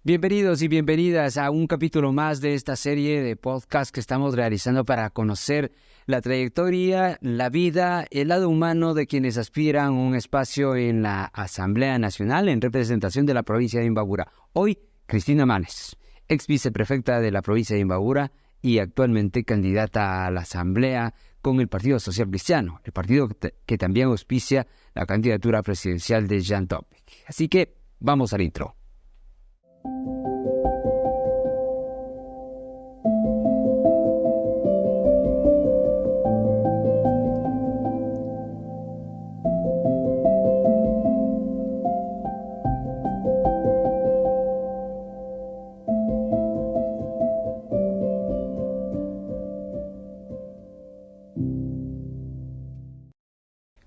Bienvenidos y bienvenidas a un capítulo más de esta serie de podcast que estamos realizando para conocer la trayectoria, la vida, el lado humano de quienes aspiran a un espacio en la Asamblea Nacional en representación de la provincia de Imbabura. Hoy, Cristina Manes, ex viceprefecta de la provincia de Imbabura y actualmente candidata a la Asamblea con el Partido Social Cristiano, el partido que también auspicia la candidatura presidencial de Jan Topic. Así que vamos al intro.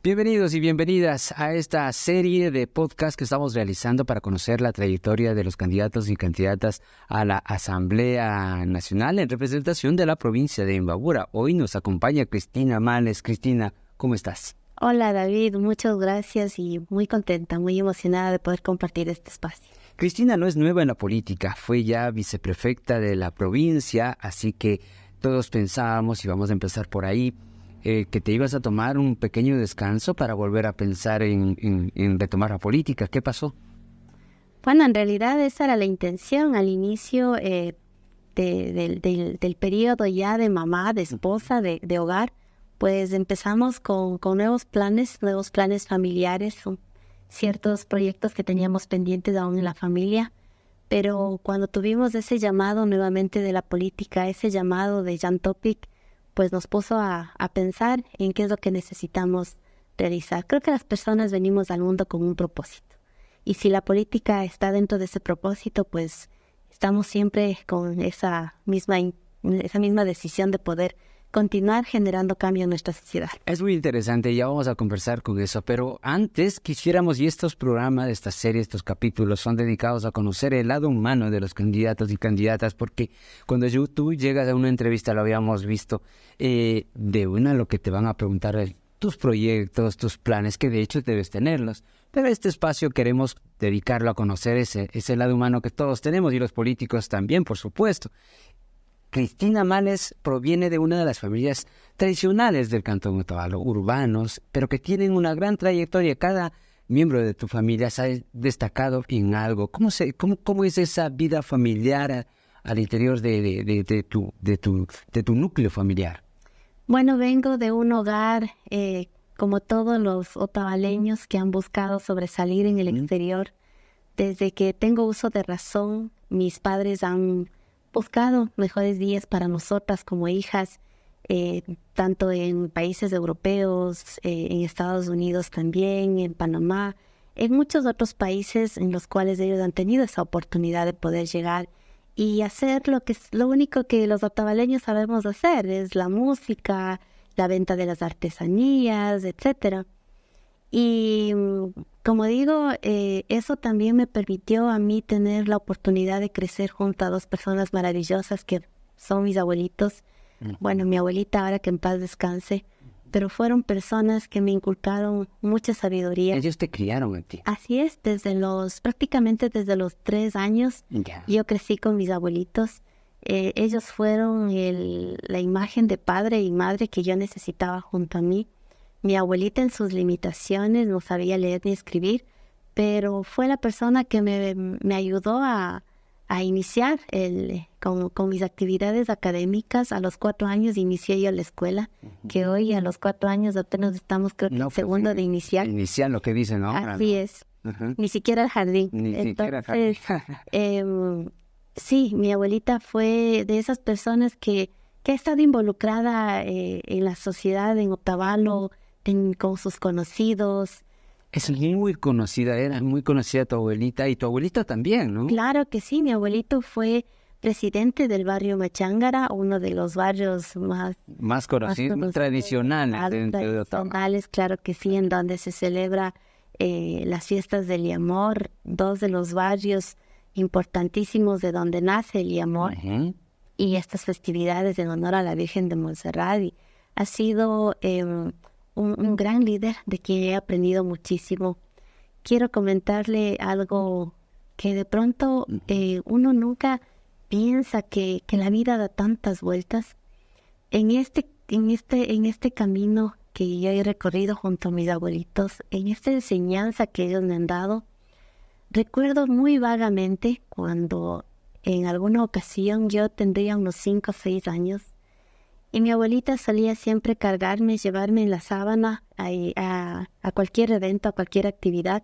Bienvenidos y bienvenidas a esta serie de podcast que estamos realizando para conocer la trayectoria de los candidatos y candidatas a la Asamblea Nacional en representación de la provincia de Imbabura. Hoy nos acompaña Cristina Manes. Cristina, ¿cómo estás? Hola David, muchas gracias y muy contenta, muy emocionada de poder compartir este espacio. Cristina no es nueva en la política, fue ya viceprefecta de la provincia, así que todos pensábamos, y vamos a empezar por ahí, que te ibas a tomar un pequeño descanso para volver a pensar en retomar la política. ¿Qué pasó? Bueno, en realidad esa era la intención al inicio del periodo ya de mamá, de esposa, de hogar. Pues empezamos con nuevos planes familiares, ciertos proyectos que teníamos pendientes aún en la familia. Pero cuando tuvimos ese llamado nuevamente de la política, ese llamado de Jan Topic, pues nos puso a pensar en qué es lo que necesitamos realizar. Creo que las personas venimos al mundo con un propósito. Y si la política está dentro de ese propósito, pues estamos siempre con esa misma decisión de poder continuar generando cambio en nuestra sociedad. Es muy interesante, ya vamos a conversar con eso, pero antes quisiéramos, y estos programas, esta serie, estos capítulos son dedicados a conocer el lado humano de los candidatos y candidatas, porque cuando tú llegas a una entrevista, lo habíamos visto, de una lo que te van a preguntar es tus proyectos, tus planes, que de hecho debes tenerlos, pero este espacio queremos dedicarlo a conocer ese lado humano que todos tenemos y los políticos también, por supuesto. Cristina Manes proviene de una de las familias tradicionales del Cantón Otavalo, urbanos, pero que tienen una gran trayectoria. Cada miembro de tu familia se ha destacado en algo. ¿Cómo es esa vida familiar al interior de tu núcleo familiar? Bueno, vengo de un hogar, como todos los otavaleños que han buscado sobresalir en el exterior. Desde que tengo uso de razón, mis padres han buscado mejores días para nosotras como hijas, tanto en países europeos, en Estados Unidos también, en Panamá, en muchos otros países en los cuales ellos han tenido esa oportunidad de poder llegar y hacer lo único que los otavaleños sabemos hacer, es la música, la venta de las artesanías, etcétera. Y como digo, eso también me permitió a mí tener la oportunidad de crecer junto a dos personas maravillosas que son mis abuelitos. Bueno, mi abuelita ahora que en paz descanse, pero fueron personas que me inculcaron mucha sabiduría. Ellos te criaron a ti. Así es, prácticamente desde los 3 años, yo crecí con mis abuelitos. Ellos fueron la imagen de padre y madre que yo necesitaba junto a mí. Mi abuelita en sus limitaciones no sabía leer ni escribir, pero fue la persona que me ayudó a iniciar con mis actividades académicas. A los 4 años inicié yo la escuela, que hoy a los 4 años apenas estamos, creo que segundo de iniciar. Iniciar lo que dicen, ¿no? Así es. Ni siquiera el jardín. Sí, mi abuelita fue de esas personas que ha estado involucrada en la sociedad, en Otavalo, con sus conocidos. Es muy conocida, era muy conocida tu abuelita y tu abuelita también, ¿no? Claro que sí, mi abuelito fue presidente del barrio Machángara, uno de los barrios más conocidos, tradicionales dentro de Otavalo. Claro que sí, en donde se celebra las fiestas del Liamor, 2 de los barrios importantísimos de donde nace el Liamor. Y estas festividades en honor a la Virgen de Montserrat. Y ha sido un gran líder de quien he aprendido muchísimo. Quiero comentarle algo que de pronto uno nunca piensa que la vida da tantas vueltas. En este camino que yo he recorrido junto a mis abuelitos, en esta enseñanza que ellos me han dado, recuerdo muy vagamente cuando en alguna ocasión yo tendría unos 5 o 6 años y mi abuelita solía siempre cargarme, llevarme en la sábana a cualquier evento, a cualquier actividad.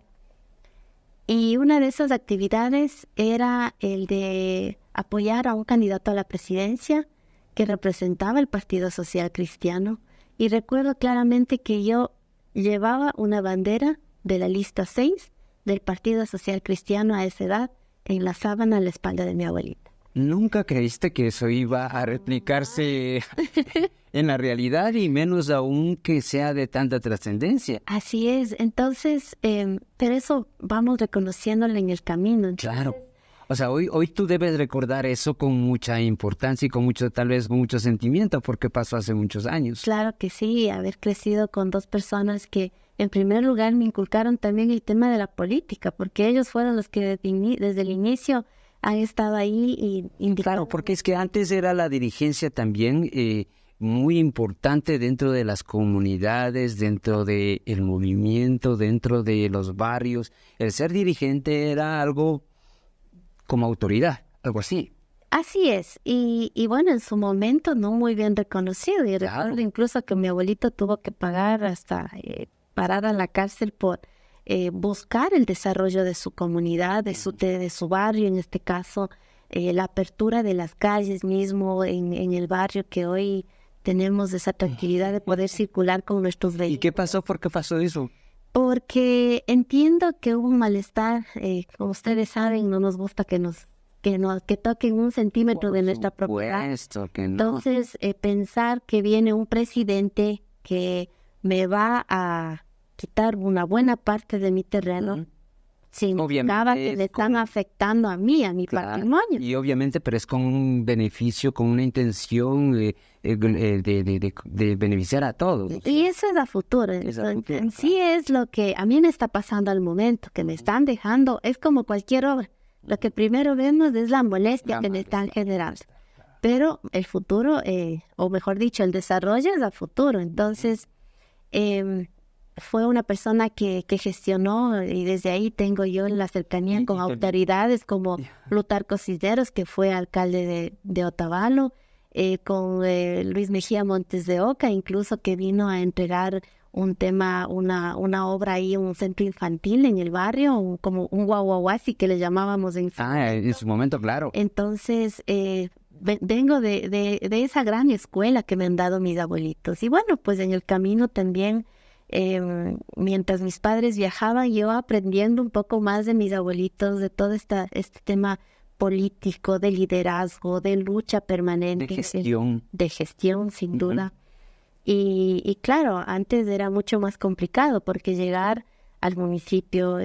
Y una de esas actividades era el de apoyar a un candidato a la presidencia que representaba el Partido Social Cristiano. Y recuerdo claramente que yo llevaba una bandera de la lista 6 del Partido Social Cristiano a esa edad en la sábana a la espalda de mi abuelita. ¿Nunca creíste que eso iba a replicarse en la realidad y menos aún que sea de tanta trascendencia? Así es. Entonces, pero eso vamos reconociéndolo en el camino. Entonces, claro. O sea, hoy tú debes recordar eso con mucha importancia y con mucho, tal vez con mucho sentimiento, porque pasó hace muchos años. Claro que sí, haber crecido con 2 personas que en primer lugar me inculcaron también el tema de la política, porque ellos fueron los que desde el inicio han estado ahí y indicando. Claro, porque es que antes era la dirigencia también muy importante dentro de las comunidades, dentro del movimiento, dentro de los barrios. El ser dirigente era algo como autoridad, algo así. Así es, y bueno, en su momento no muy bien reconocido, y Claro. recuerdo incluso que mi abuelito tuvo que pagar hasta parar a la cárcel por buscar el desarrollo de su comunidad, de su barrio, en este caso, la apertura de las calles mismo en el barrio, que hoy tenemos esa tranquilidad de poder circular con nuestros vehículos. ¿Y qué pasó? ¿Por qué pasó eso? Porque entiendo que hubo un malestar, como ustedes saben, no nos gusta que toquen 1 centímetro de nuestra propiedad. Supuesto que no. Entonces, pensar que viene un presidente que me va a quitar una buena parte de mi terreno, significaba que le están afectando a mí, a mi patrimonio. Y obviamente, pero es con un beneficio, con una intención de beneficiar a todos. Y eso es a futuro. En sí es lo que a mí me está pasando al momento, que me están dejando, es como cualquier obra. Lo que primero vemos es la molestia que me están generando. Pero el futuro, o mejor dicho, el desarrollo es a futuro. Entonces, fue una persona que gestionó, y desde ahí tengo yo la cercanía con autoridades como Plutarco Cisneros, que fue alcalde de Otavalo, con Luis Mejía Montes de Oca, incluso que vino a entregar una obra ahí, un centro infantil en el barrio, como un guaguaguasi que le llamábamos en su momento, claro. Entonces, vengo de esa gran escuela que me han dado mis abuelitos. Y bueno, pues en el camino también, mientras mis padres viajaban, yo aprendiendo un poco más de mis abuelitos, de todo este tema político, de liderazgo, de lucha permanente. De gestión, sin duda. Y claro, antes era mucho más complicado porque llegar al municipio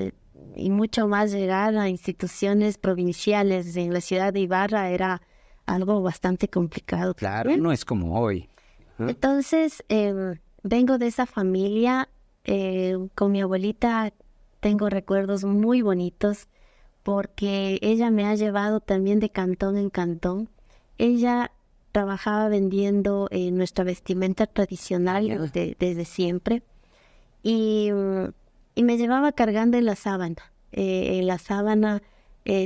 y mucho más llegar a instituciones provinciales en la ciudad de Ibarra era algo bastante complicado. Claro, no es como hoy. Entonces, vengo de esa familia. Con mi abuelita tengo recuerdos muy bonitos porque ella me ha llevado también de cantón en cantón. Ella trabajaba vendiendo nuestra vestimenta tradicional desde siempre y me llevaba cargando en la sábana. En la sábana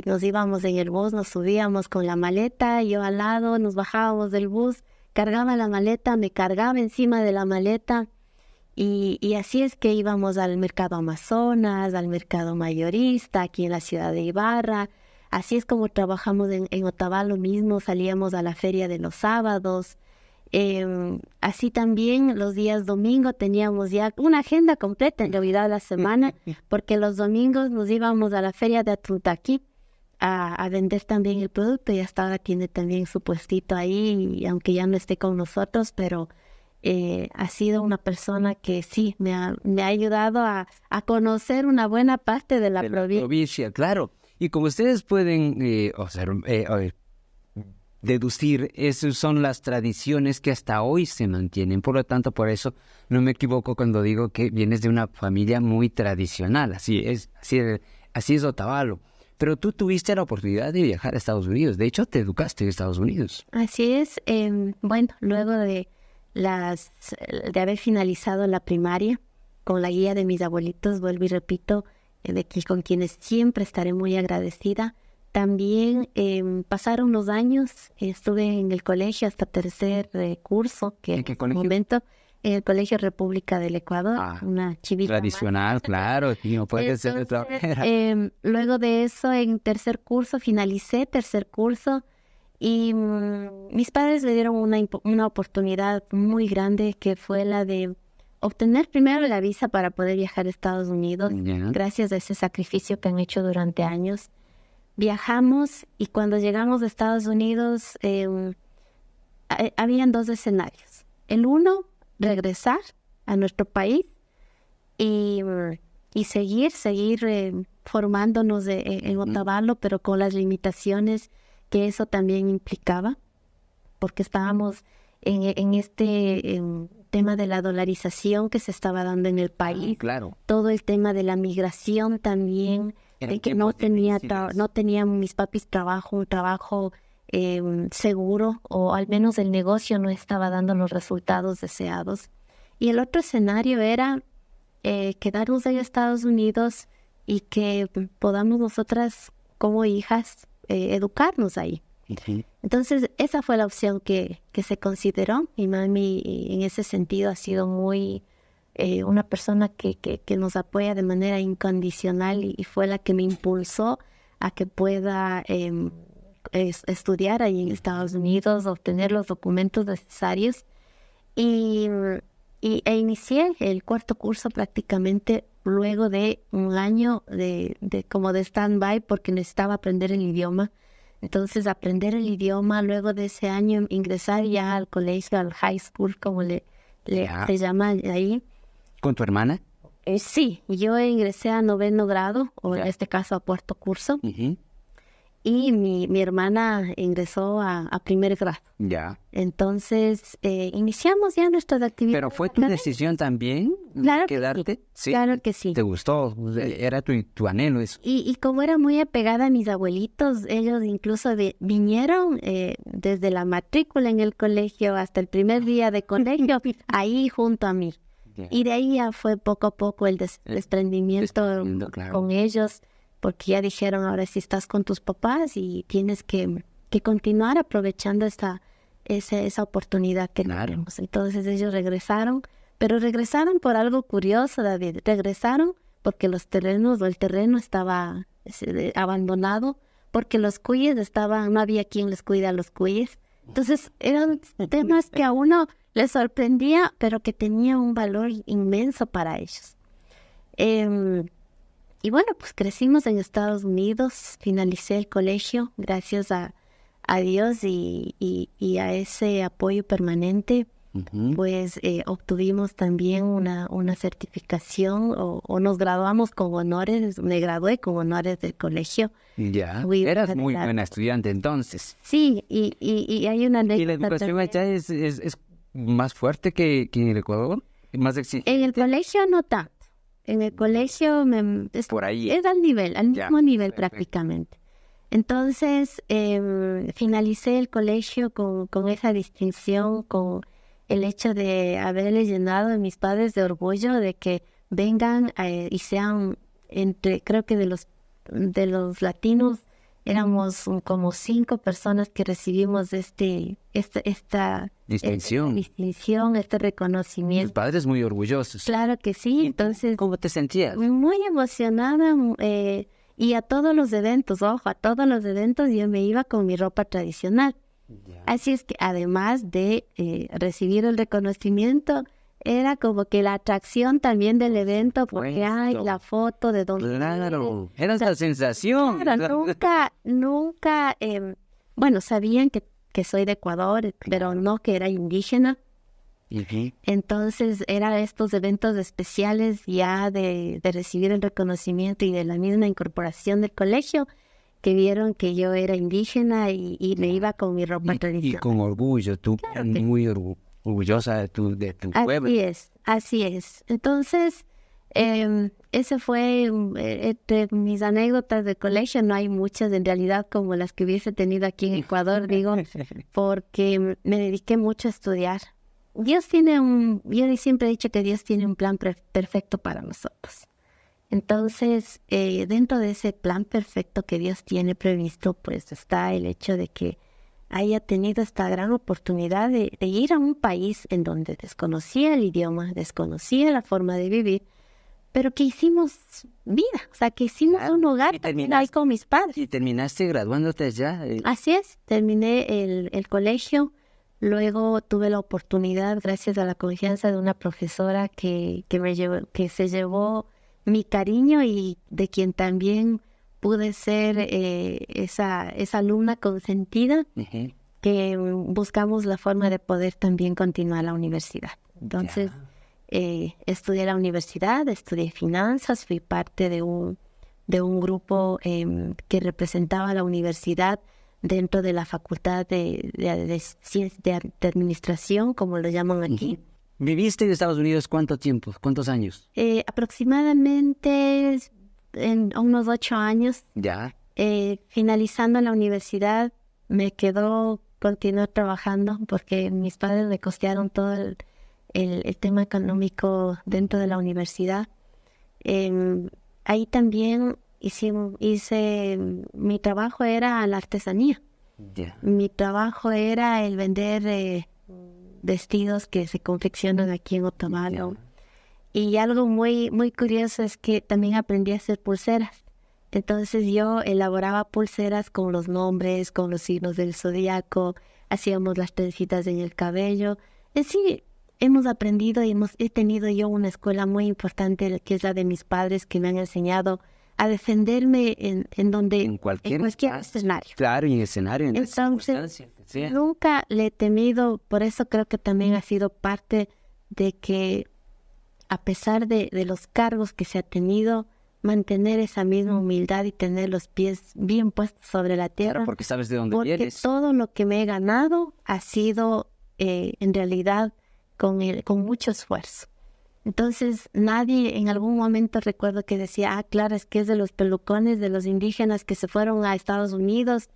nos íbamos en el bus, nos subíamos con la maleta, yo al lado, nos bajábamos del bus, cargaba la maleta, me cargaba encima de la maleta y así es que íbamos al mercado Amazonas, al mercado mayorista, aquí en la ciudad de Ibarra. Así es como trabajamos en Otavalo mismo, salíamos a la feria de los sábados. Así también los días domingo teníamos ya una agenda completa en realidad la semana, porque los domingos nos íbamos a la feria de Atuntaquí a vender también el producto, y hasta ahora tiene también su puestito ahí, y aunque ya no esté con nosotros, pero ha sido una persona que sí me ha ayudado a conocer una buena parte de la provincia. Claro. Y como ustedes pueden deducir, esas son las tradiciones que hasta hoy se mantienen. Por lo tanto, por eso no me equivoco cuando digo que vienes de una familia muy tradicional. Así es Otavalo. Pero tú tuviste la oportunidad de viajar a Estados Unidos. De hecho, te educaste en Estados Unidos. Así es. Bueno, luego de haber finalizado la primaria, con la guía de mis abuelitos, vuelvo y repito, con quienes siempre estaré muy agradecida. También pasaron los años, estuve en el colegio hasta tercer curso, que ¿En qué colegio? momento en el Colegio República del Ecuador, una chivita tradicional, claro, y no puede ser de otra manera. Luego de eso, en tercer curso, finalicé tercer curso y mis padres me dieron una oportunidad muy grande, que fue la de obtener primero la visa para poder viajar a Estados Unidos, gracias a ese sacrificio que han hecho durante años. Viajamos y cuando llegamos a Estados Unidos, habían dos escenarios. El uno, regresar a nuestro país y seguir formándonos en Otavalo, pero con las limitaciones que eso también implicaba, porque estábamos en este tema de la dolarización que se estaba dando en el país. Claro. Todo el tema de la migración también, de que no tenían mis papis un trabajo seguro, o al menos el negocio no estaba dando los resultados deseados. Y el otro escenario era quedarnos en Estados Unidos y que podamos nosotras como hijas educarnos ahí. Entonces esa fue la opción que se consideró. Mi mami en ese sentido ha sido muy una persona que nos apoya de manera incondicional, y fue la que me impulsó a que pueda estudiar ahí en Estados Unidos, obtener los documentos necesarios e inicié el cuarto curso prácticamente luego de un año de stand-by, porque necesitaba aprender el idioma. Entonces aprender el idioma, luego de ese año ingresar ya al colegio, al high school, como se llama ahí. ¿Con tu hermana? Sí, yo ingresé a 9º grado, o en este caso a cuarto curso. Y mi hermana ingresó a primer grado. Ya. Entonces, iniciamos ya nuestras actividades. ¿Pero fue tu decisión también quedarte? Sí. Claro que sí. ¿Te gustó? ¿Era tu anhelo eso? Y como era muy apegada a mis abuelitos, ellos incluso vinieron desde la matrícula en el colegio hasta el primer día de colegio, ahí junto a mí. Y de ahí ya fue poco a poco el desprendimiento claro. con ellos, porque ya dijeron, ahora sí estás con tus papás y tienes que continuar aprovechando esa oportunidad que tenemos. Entonces ellos regresaron, pero regresaron por algo curioso, David. Regresaron porque el terreno estaba abandonado, porque los cuyes no había quien les cuida a los cuyes. Entonces eran temas que a uno les sorprendía, pero que tenía un valor inmenso para ellos. Y bueno, pues crecimos en Estados Unidos, finalicé el colegio, gracias a Dios y a ese apoyo permanente, pues obtuvimos también una certificación, o nos graduamos con honores. Me gradué con honores del colegio. Ya, eras muy buena estudiante entonces. Sí, y hay una anécdota. ¿Y la educación allá es más fuerte que en el Ecuador? ¿Más exigente? En el colegio no tanto. En el colegio por ahí es al mismo nivel prácticamente. Entonces, finalicé el colegio con esa distinción, con el hecho de haberles llenado a mis padres de orgullo de que vengan y sean creo que de los latinos, éramos como 5 personas que recibimos esta distinción, este reconocimiento. Tus padres muy orgullosos. Claro que sí. Entonces, ¿cómo te sentías? Muy emocionada, y a todos los eventos yo me iba con mi ropa tradicional. Así es que además de recibir el reconocimiento, era como que la atracción también del evento, porque hay la foto de don. Claro, era esa sensación. Claro, nunca, bueno, sabían que soy de Ecuador, pero no que era indígena. Entonces era estos eventos especiales ya de recibir el reconocimiento y de la misma incorporación del colegio, que vieron que yo era indígena y me iba con mi ropa tradicional. Y con orgullo, tú muy orgullosa de tu pueblo. Así es. Entonces, Ese fue, entre mis anécdotas de colegio, no hay muchas en realidad como las que hubiese tenido aquí en Ecuador, digo, porque me dediqué mucho a estudiar. Yo siempre he dicho que Dios tiene un plan perfecto para nosotros. Entonces, dentro de ese plan perfecto que Dios tiene previsto, pues está el hecho de que haya tenido esta gran oportunidad de ir a un país en donde desconocía el idioma, desconocía la forma de vivir, pero que hicimos vida, o sea, que hicimos un hogar ahí con mis padres. ¿Y terminaste graduándote allá? Así es, terminé el colegio, luego tuve la oportunidad, gracias a la confianza de una profesora que se llevó mi cariño y de quien también pude ser esa alumna consentida, que buscamos la forma de poder también continuar la universidad. Entonces, estudié la universidad, estudié finanzas, fui parte de un grupo que representaba la universidad dentro de la facultad de Ciencias de Administración, como lo llaman aquí. ¿Viviste en Estados Unidos cuánto tiempo? ¿Cuántos años? Aproximadamente en unos 8 años. Ya. Finalizando la universidad, me quedó continuar trabajando porque mis padres me costearon todo el tema económico dentro de la universidad. Ahí también mi trabajo era la artesanía. Yeah. Mi trabajo era el vender vestidos que se confeccionan aquí en Otavalo. Yeah. Y algo muy, muy curioso es que también aprendí a hacer pulseras. Entonces yo elaboraba pulseras con los nombres, con los signos del zodiaco, hacíamos las trencitas en el cabello. En sí, hemos aprendido y he tenido yo una escuela muy importante, que es la de mis padres, que me han enseñado a defenderme en cualquier escenario. Claro, en escenario, en entonces, nunca le he temido, por eso creo que también ha sido parte de que, a pesar de los cargos que se ha tenido, mantener esa misma humildad y tener los pies bien puestos sobre la tierra. Claro, porque sabes de dónde vienes. Porque todo lo que me he ganado ha sido, en realidad, con mucho esfuerzo. Entonces, nadie en algún momento recuerdo que decía, claro, es que es de los pelucones, de los indígenas que se fueron a Estados Unidos.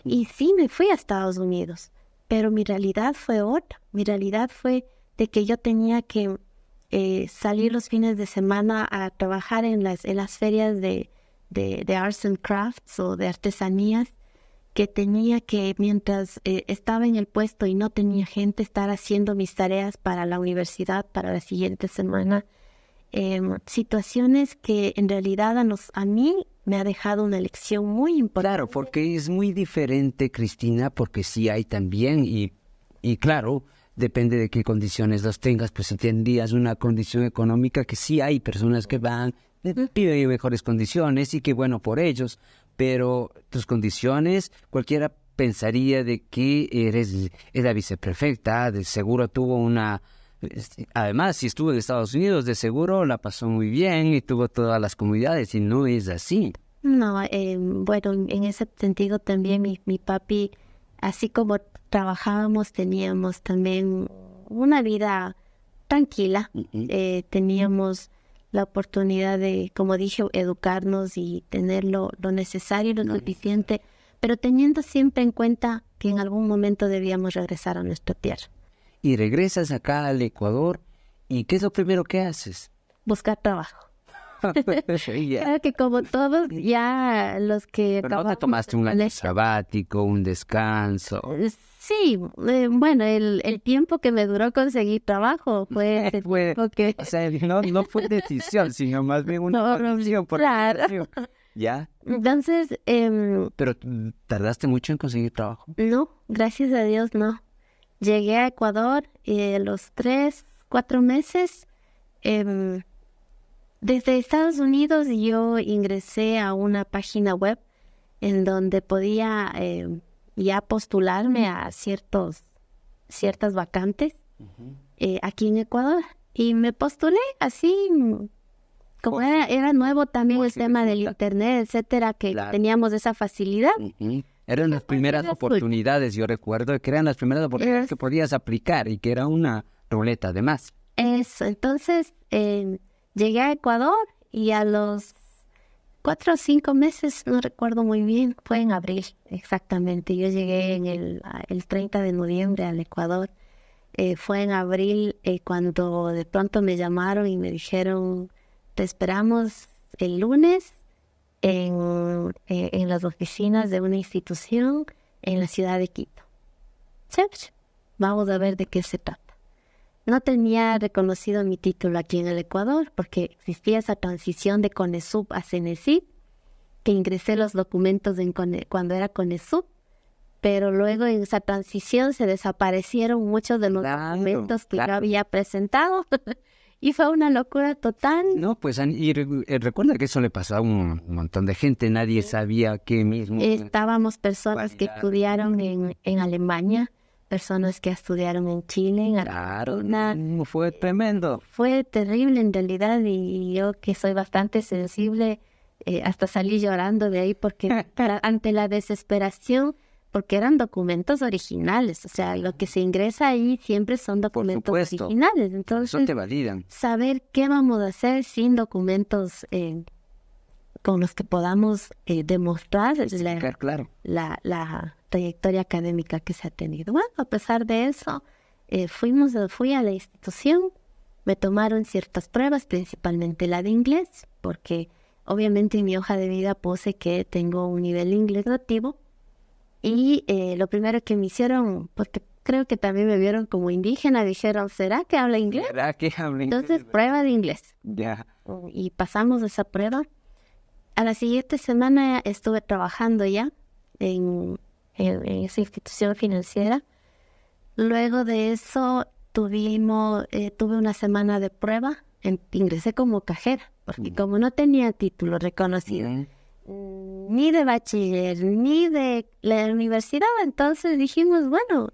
Y sí, me fui a Estados Unidos, pero mi realidad fue otra. Mi realidad fue de que yo tenía que salir los fines de semana a trabajar en las ferias de arts and crafts o de artesanías, que tenía que, mientras estaba en el puesto y no tenía gente, estar haciendo mis tareas para la universidad para la siguiente semana. Situaciones que en realidad a mí me ha dejado una lección muy importante. Claro, porque es muy diferente, Cristina, porque sí hay también, y claro, depende de qué condiciones las tengas, pues si tendrías una condición económica, que sí hay personas que viven en mejores condiciones y que bueno por ellos, pero tus condiciones, cualquiera pensaría de que eres la viceprefecta, de seguro además si estuvo en Estados Unidos, de seguro la pasó muy bien y tuvo todas las comodidades, y no es así. No, bueno, en ese sentido también mi papi, así como trabajábamos, teníamos también una vida tranquila. Teníamos la oportunidad de, como dije, educarnos y tener lo necesario y lo suficiente, pero teniendo siempre en cuenta que en algún momento debíamos regresar a nuestra tierra. Y regresas acá al Ecuador, ¿y qué es lo primero que haces? Buscar trabajo. Claro que como todos, ya los que... Pero no te tomaste un año sabático, un descanso. Sí, bueno, el tiempo que me duró conseguir trabajo fue porque... O sea, no fue decisión, sino más bien una condición. Claro. ¿Ya? Entonces... ¿Pero tardaste mucho en conseguir trabajo? No, gracias a Dios no. Llegué a Ecuador y a los 3-4 meses... desde Estados Unidos yo ingresé a una página web en donde podía ya postularme a ciertas vacantes aquí en Ecuador. Y me postulé así, como era nuevo también el tema del internet, etcétera, que teníamos esa facilidad. Eran las primeras oportunidades, yo recuerdo que eran las primeras oportunidades que podías aplicar y que era una ruleta además. Eso, entonces... llegué a Ecuador y a los 4 o 5 meses, no recuerdo muy bien, fue en abril exactamente. Yo llegué el 30 de noviembre al Ecuador. Fue en abril cuando de pronto me llamaron y me dijeron, te esperamos el lunes en las oficinas de una institución en la ciudad de Quito. Chévere, vamos a ver de qué se trata. No tenía reconocido mi título aquí en el Ecuador porque existía esa transición de CONESUB a CENESID, que ingresé los documentos cuando era CONESUB, pero luego en esa transición se desaparecieron muchos de los documentos que yo había presentado y fue una locura total. No, pues recuerda que eso le pasó a un montón de gente, nadie sabía qué mismo. Estábamos personas que estudiaron en Alemania, personas que estudiaron en Chile, en Argentina. Claro, fue tremendo. Fue terrible en realidad y yo que soy bastante sensible, hasta salí llorando de ahí porque ante la desesperación, porque eran documentos originales, o sea, lo que se ingresa ahí siempre son documentos originales. Entonces, eso te validan. Saber qué vamos a hacer sin documentos con los que podamos demostrar la trayectoria académica que se ha tenido. Bueno, a pesar de eso, fui a la institución, me tomaron ciertas pruebas, principalmente la de inglés, porque obviamente en mi hoja de vida puse que tengo un nivel de inglés nativo. Y lo primero que me hicieron, porque creo que también me vieron como indígena, dijeron, ¿será que habla inglés? ¿Será que habla inglés? Entonces, prueba de inglés. Ya. Y pasamos esa prueba. A la siguiente semana estuve trabajando ya en esa institución financiera. Luego de eso tuve una semana de prueba. Ingresé como cajera, porque como no tenía título reconocido, ni de bachiller, ni de la universidad, entonces dijimos, bueno,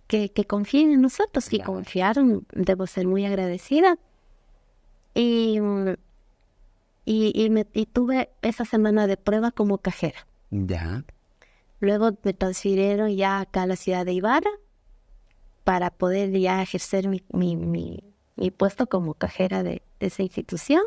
que confíen en nosotros, que confiaron, debo ser muy agradecida. Y tuve esa semana de prueba como cajera. Ya. Luego me transfirieron ya acá a la ciudad de Ibarra para poder ya ejercer mi puesto como cajera de esa institución.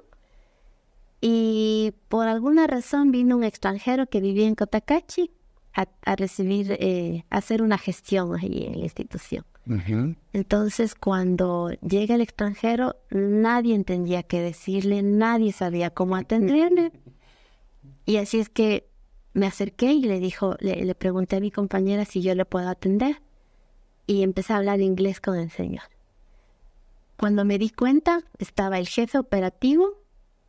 Y por alguna razón vino un extranjero que vivía en Cotacachi a recibir, a hacer una gestión ahí en la institución. Uh-huh. Entonces, cuando llega el extranjero, nadie entendía qué decirle, nadie sabía cómo atenderle. Y así es que me acerqué y le pregunté a mi compañera si yo le puedo atender. Y empecé a hablar inglés con el señor. Cuando me di cuenta, estaba el jefe operativo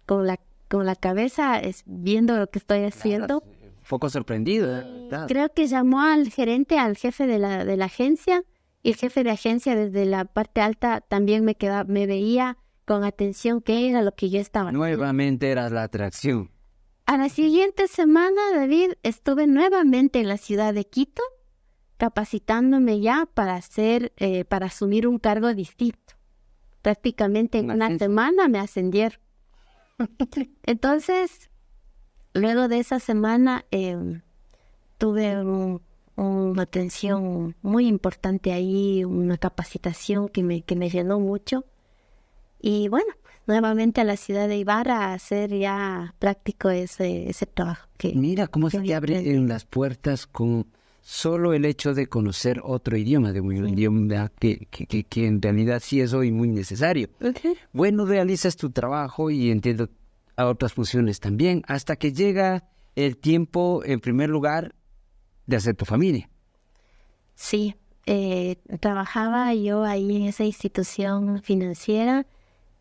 con la cabeza viendo lo que estoy haciendo. Poco sorprendido. Creo que llamó al gerente, al jefe de la agencia, y el jefe de agencia desde la parte alta también me veía con atención qué era lo que yo estaba haciendo. Nuevamente eras la atracción. A la siguiente semana, David, estuve nuevamente en la ciudad de Quito, capacitándome ya para asumir un cargo distinto. Prácticamente en una semana me ascendieron. Entonces, luego de esa semana tuve una atención muy importante ahí, una capacitación que me llenó mucho. Y bueno, nuevamente a la ciudad de Ibarra a hacer ya práctico ese trabajo. Mira cómo se te abren las puertas con solo el hecho de conocer otro idioma, de un idioma que en realidad sí es hoy muy necesario. Okay. Bueno, realizas tu trabajo y entiendo a otras funciones también, hasta que llega el tiempo, en primer lugar, de hacer tu familia. Sí, trabajaba yo ahí en esa institución financiera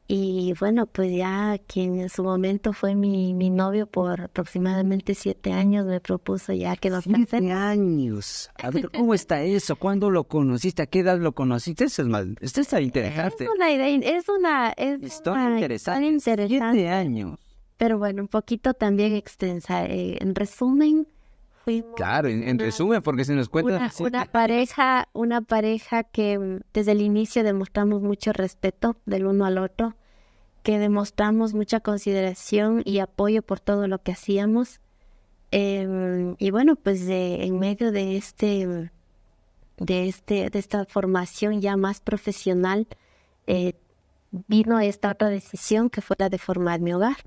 y bueno, pues ya quien en su momento fue mi novio por aproximadamente 7 años me propuso ya que nos casemos. 7 años. A ver, ¿cómo está eso? ¿Cuándo lo conociste? ¿A qué edad lo conociste? Eso es más, esto está interesante. Es una idea, es una interesante. 7 años. Pero bueno, un poquito también extensa. En resumen, fuimos... Claro, en resumen, porque se nos cuenta... Una pareja que desde el inicio demostramos mucho respeto del uno al otro, que demostramos mucha consideración y apoyo por todo lo que hacíamos. Y bueno, pues en medio de esta formación ya más profesional, vino esta otra decisión que fue la de formar mi hogar.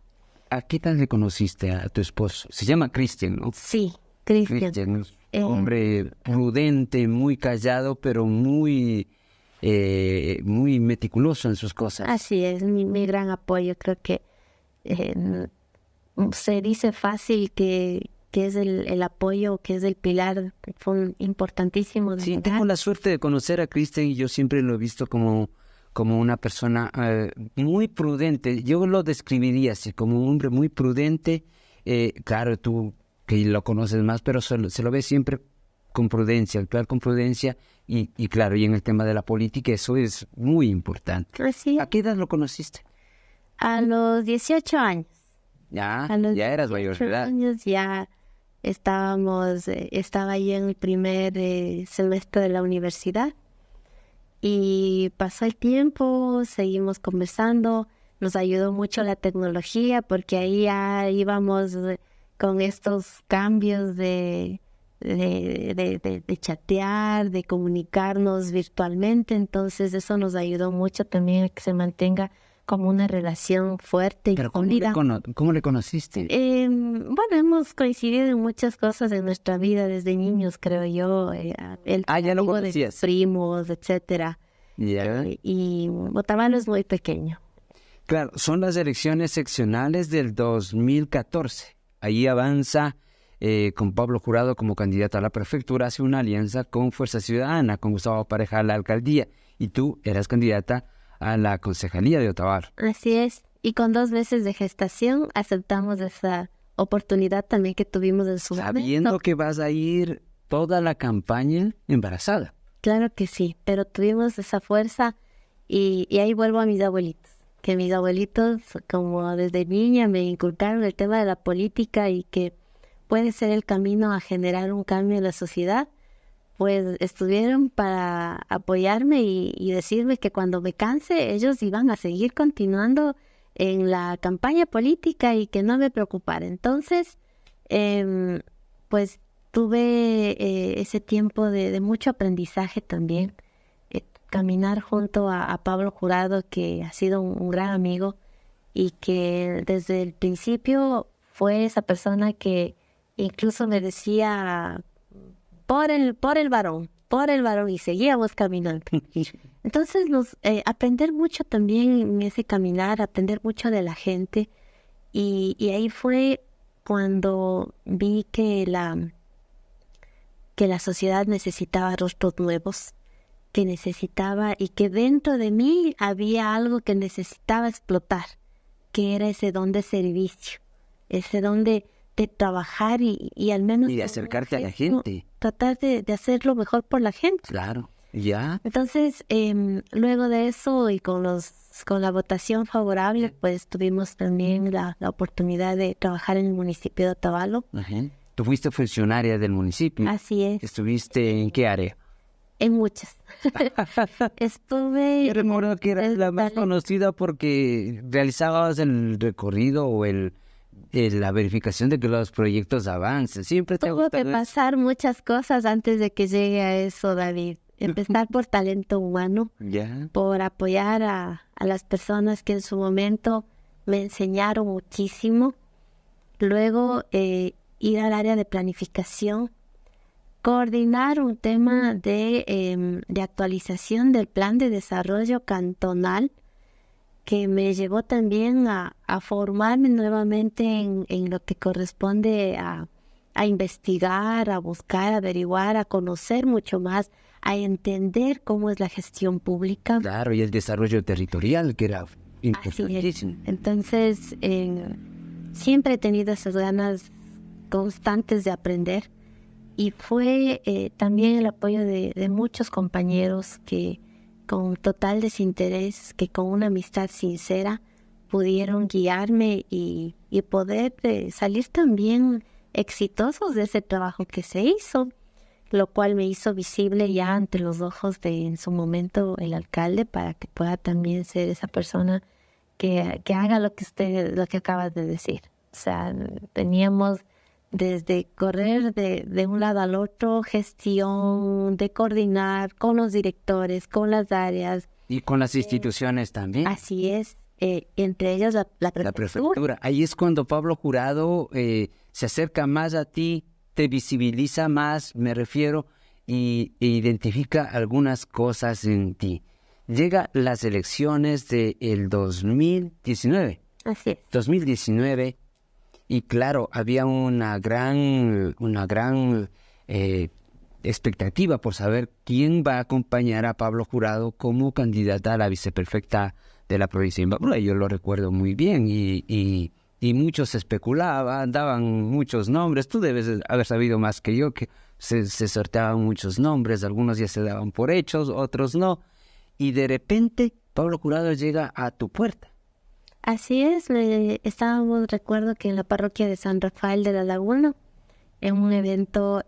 ¿A qué tal le conociste a tu esposo? Se llama Cristian, ¿no? Sí, Cristian. Cristian, hombre prudente, muy callado, pero muy meticuloso en sus cosas. Así es, mi gran apoyo. Creo que se dice fácil que es el apoyo, que es el pilar importantísimo. Sí, tengo la suerte de conocer a Cristian y yo siempre lo he visto como una persona muy prudente. Yo lo describiría así, como un hombre muy prudente. Claro, tú que lo conoces más, pero se lo ve siempre con prudencia, actuar con prudencia y claro, y en el tema de la política eso es muy importante. Así es. ¿A qué edad lo conociste? A los 18 años. Ya A los eras mayor de 18 edad. años ya estaba ahí en el primer semestre de la universidad. Y pasó el tiempo, seguimos conversando, nos ayudó mucho la tecnología porque ahí ya íbamos con estos cambios de chatear, de comunicarnos virtualmente, entonces eso nos ayudó mucho también a que se mantenga como una relación fuerte y Pero sólida. ¿cómo le conociste? Bueno, hemos coincidido en muchas cosas en nuestra vida desde niños, creo yo. El Ya lo amigo de conocías. mis primos, etcétera. Ya. Y Otavalo es muy pequeño. Claro, son las elecciones seccionales del 2014. Ahí avanza con Pablo Jurado como candidato a la prefectura, hace una alianza con Fuerza Ciudadana, con Gustavo Pareja a la alcaldía. Y tú eras candidata a la concejalía de Otavalo. Así es. Y con 2 meses de gestación aceptamos esa oportunidad también que tuvimos en su Sabiendo momento. que vas a ir toda la campaña embarazada. Claro que sí, pero tuvimos esa fuerza y ahí vuelvo a mis abuelitos. Que mis abuelitos, como desde niña, me inculcaron el tema de la política y que puede ser el camino a generar un cambio en la sociedad. Pues estuvieron para apoyarme y decirme que cuando me canse ellos iban a seguir continuando en la campaña política y que no me preocupara. Entonces, pues tuve ese tiempo de mucho aprendizaje también. Caminar junto a Pablo Jurado, que ha sido un gran amigo y que desde el principio fue esa persona que incluso me decía por el varón, y seguíamos caminando. Entonces, aprender mucho también en ese caminar, aprender mucho de la gente. Y ahí fue cuando vi que la sociedad necesitaba rostros nuevos, que necesitaba y que dentro de mí había algo que necesitaba explotar, que era ese don de servicio, ese don de trabajar y al menos... Y de acercarte a la gente. Tratar de hacerlo mejor por la gente. Claro, ya. Entonces, luego de eso y con la votación favorable, pues tuvimos también la oportunidad de trabajar en el municipio de Otavalo. Ajá. Tú fuiste funcionaria del municipio. Así es. ¿Estuviste en qué área? En muchas. Estuve... Yo recuerdo que eras la más conocida porque realizabas el recorrido o la verificación de que los proyectos avancen. Siempre te Tuvo que pasar muchas cosas antes de que llegue a eso, David. Empezar por talento humano, por apoyar a las personas que en su momento me enseñaron muchísimo. Luego ir al área de planificación, coordinar un tema de actualización del plan de desarrollo cantonal, que me llevó también a formarme nuevamente en lo que corresponde a investigar, a buscar, a averiguar, a conocer mucho más, a entender cómo es la gestión pública. Claro, y el desarrollo territorial, que era importantísimo. Entonces, siempre he tenido esas ganas constantes de aprender y fue también el apoyo de muchos compañeros que con total desinterés, que con una amistad sincera pudieron guiarme y poder salir también exitosos de ese trabajo que se hizo, lo cual me hizo visible ya ante los ojos de en su momento el alcalde, para que pueda también ser esa persona que haga lo que acabas de decir. O sea, teníamos desde correr de un lado al otro, gestión, de coordinar con los directores, con las áreas, Y con las instituciones también. Así es, entre ellas la La prefectura. prefectura. Ahí es cuando Pablo Jurado se acerca más a ti, te visibiliza más, me refiero, e identifica algunas cosas en ti. Llega las elecciones del 2019. Así es. 2019, y claro, había una gran expectativa por saber quién va a acompañar a Pablo Jurado como candidata a la viceprefecta de la provincia de Imbabura. Yo lo recuerdo muy bien y muchos especulaban, daban muchos nombres. Tú debes haber sabido más que yo que se sorteaban muchos nombres, algunos ya se daban por hechos, otros no. Y de repente Pablo Jurado llega a tu puerta. Así es, estábamos, recuerdo que en la parroquia de San Rafael de la Laguna, en un evento,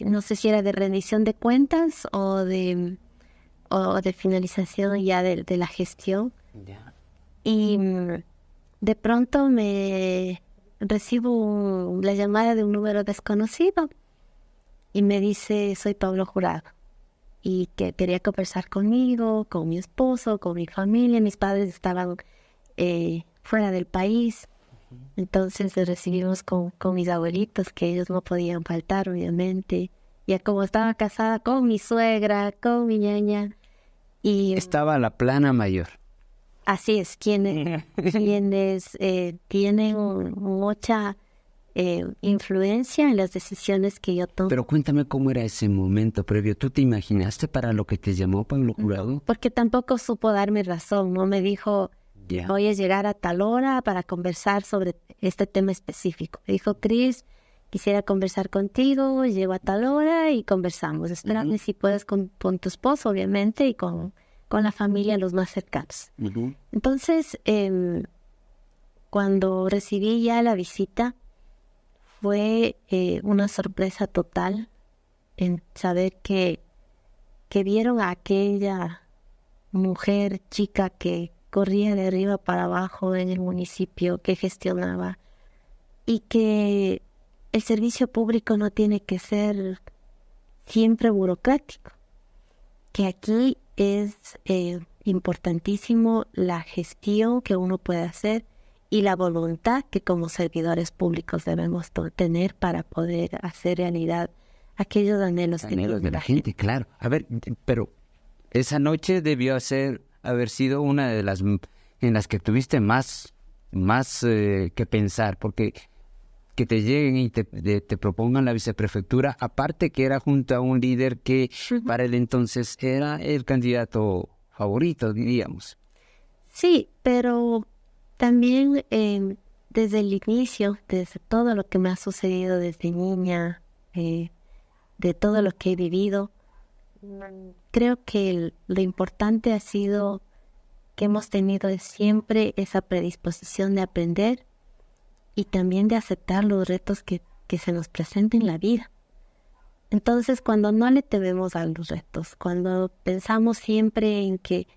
no sé si era de rendición de cuentas o de finalización ya de la gestión. Ya. Y de pronto recibo la llamada de un número desconocido y me dice, soy Pablo Jurado, y que quería conversar conmigo, con mi esposo, con mi familia. Mis padres estaban fuera del país, entonces recibimos con mis abuelitos, que ellos no podían faltar, obviamente. Ya como estaba casada con mi suegra, con mi ñaña, y Estaba la plana mayor. así es, quienes tienen mucha influencia en las decisiones que yo tomo. Pero cuéntame cómo era ese momento previo. ¿Tú te imaginaste para lo que te llamó Pablo Jurado? Porque tampoco supo darme razón, no me dijo, Ya. voy a llegar a tal hora para conversar sobre este tema específico. Me dijo, Cris, quisiera conversar contigo, llego a tal hora y conversamos. Espérame si puedes con tu esposo, obviamente, y con la familia, los más cercanos. Ujú. Entonces, cuando recibí ya la visita, fue una sorpresa total en saber que vieron a aquella mujer, chica, que corría de arriba para abajo en el municipio, que gestionaba, y que el servicio público no tiene que ser siempre burocrático, que aquí es importantísimo la gestión que uno puede hacer y la voluntad que como servidores públicos debemos tener para poder hacer realidad aquellos anhelos que Anhelos de tiene la gente, claro. A ver, pero esa noche debió haber sido una de las en las que tuviste más que pensar, porque que te lleguen y te propongan la viceprefectura, aparte que era junto a un líder que para el entonces era el candidato favorito, diríamos. Sí, pero también desde el inicio, desde todo lo que me ha sucedido desde niña, de todo lo que he vivido, creo que lo importante ha sido que hemos tenido siempre esa predisposición de aprender y también de aceptar los retos que se nos presenten en la vida. Entonces, cuando no le tememos a los retos, cuando pensamos siempre en que